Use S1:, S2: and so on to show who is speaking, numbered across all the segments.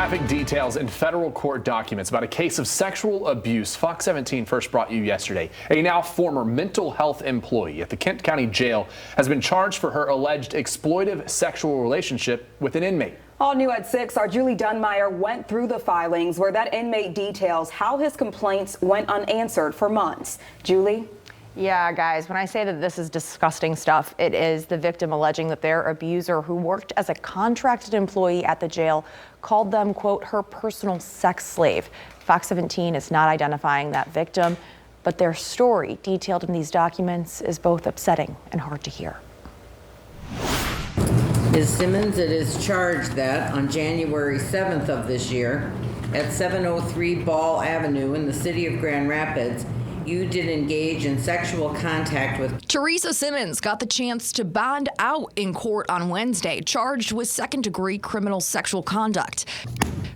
S1: graphic details in federal court documents about a case of sexual abuse Fox 17 first brought you yesterday. A now former mental health employee at the Kent County Jail has been charged for her alleged exploitive sexual relationship with an inmate.
S2: All new at 6, our Julie Dunmeyer went through the filings where that inmate details how his complaints went unanswered for months. Julie?
S3: Yeah, guys, when I say that this is disgusting stuff, it is the victim alleging that their abuser, who worked as a contracted employee at the jail, called them, quote, her personal sex slave. Fox 17 is not identifying that victim, but their story detailed in these documents is both upsetting and hard to hear.
S4: Ms. Simmons, it is charged that on January 7th of this year at 703 Ball Avenue in the city of Grand Rapids, you did engage in sexual contact with
S5: Teresa Simmons got the chance to bond out in court on Wednesday, charged with second-degree criminal sexual conduct.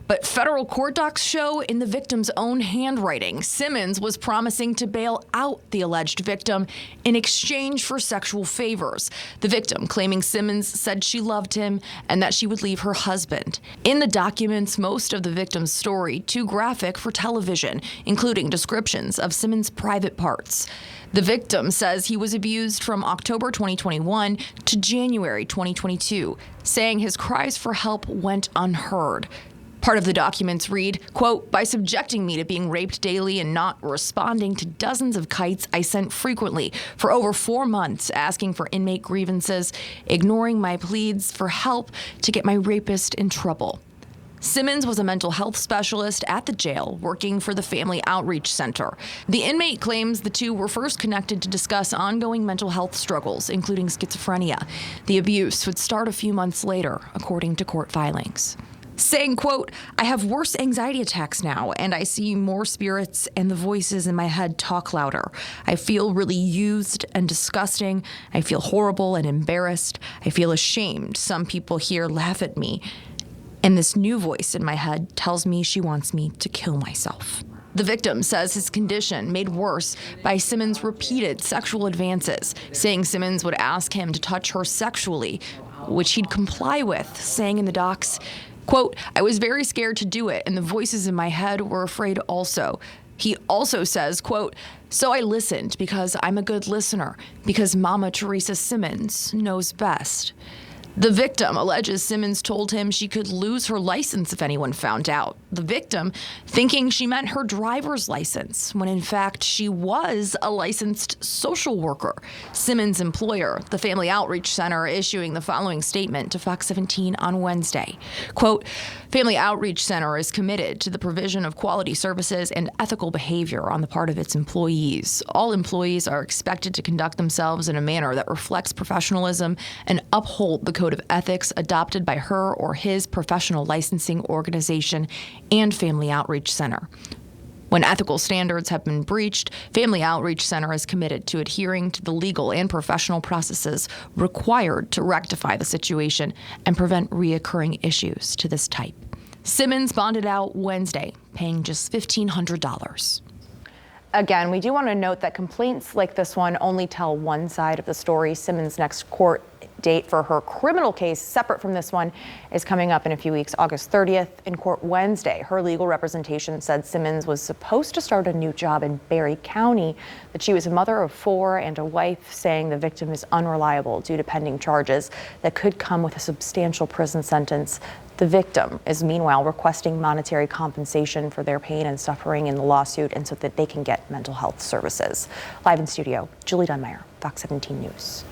S5: But federal court docs show in the victim's own handwriting, Simmons was promising to bail out the alleged victim in exchange for sexual favors. The victim claiming Simmons said she loved him and that she would leave her husband. In the documents, most of the victim's story too graphic for television, including descriptions of Simmons' private parts. The victim says he was abused from October 2021 to January 2022, saying his cries for help went unheard. Part of the documents read, quote, by subjecting me to being raped daily and not responding to dozens of kites I sent frequently for over 4 months, asking for inmate grievances, ignoring my pleas for help to get my rapist in trouble. Simmons was a mental health specialist at the jail working for the Family Outreach Center. The inmate claims the two were first connected to discuss ongoing mental health struggles, including schizophrenia. The abuse would start a few months later, according to court filings. Saying, quote, I have worse anxiety attacks now, and I see more spirits and the voices in my head talk louder. I feel really used and disgusting. I feel horrible and embarrassed. I feel ashamed. Some people here laugh at me. And this new voice in my head tells me she wants me to kill myself. The victim says his condition made worse by Simmons' repeated sexual advances, saying Simmons would ask him to touch her sexually, which he'd comply with, saying in the docs, quote, I was very scared to do it, and the voices in my head were afraid also. He also says, quote, so I listened because I'm a good listener, because Mama Teresa Simmons knows best. The victim alleges Simmons told him she could lose her license if anyone found out. The victim thinking she meant her driver's license, when in fact she was a licensed social worker. Simmons' employer, the Family Outreach Center, issuing the following statement to Fox 17 on Wednesday. Quote, Family Outreach Center is committed to the provision of quality services and ethical behavior on the part of its employees. All employees are expected to conduct themselves in a manner that reflects professionalism and uphold the code of ethics adopted by her or his professional licensing organization and Family Outreach Center. When ethical standards have been breached, Family Outreach Center is committed to adhering to the legal and professional processes required to rectify the situation and prevent reoccurring issues to this type. Simmons bonded out Wednesday, paying just $1,500.
S3: Again, we do want to note that complaints like this one only tell one side of the story. Simmons' next court date for her criminal case, separate from this one, is coming up in a few weeks, August 30th. In court Wednesday, her legal representation said Simmons was supposed to start a new job in Barry County, that she was a mother of 4 and a wife, saying the victim is unreliable due to pending charges that could come with a substantial prison sentence. The victim is meanwhile requesting monetary compensation for their pain and suffering in the lawsuit and so that they can get mental health services. Live in studio, Julie Dunmeyer, Fox 17 News.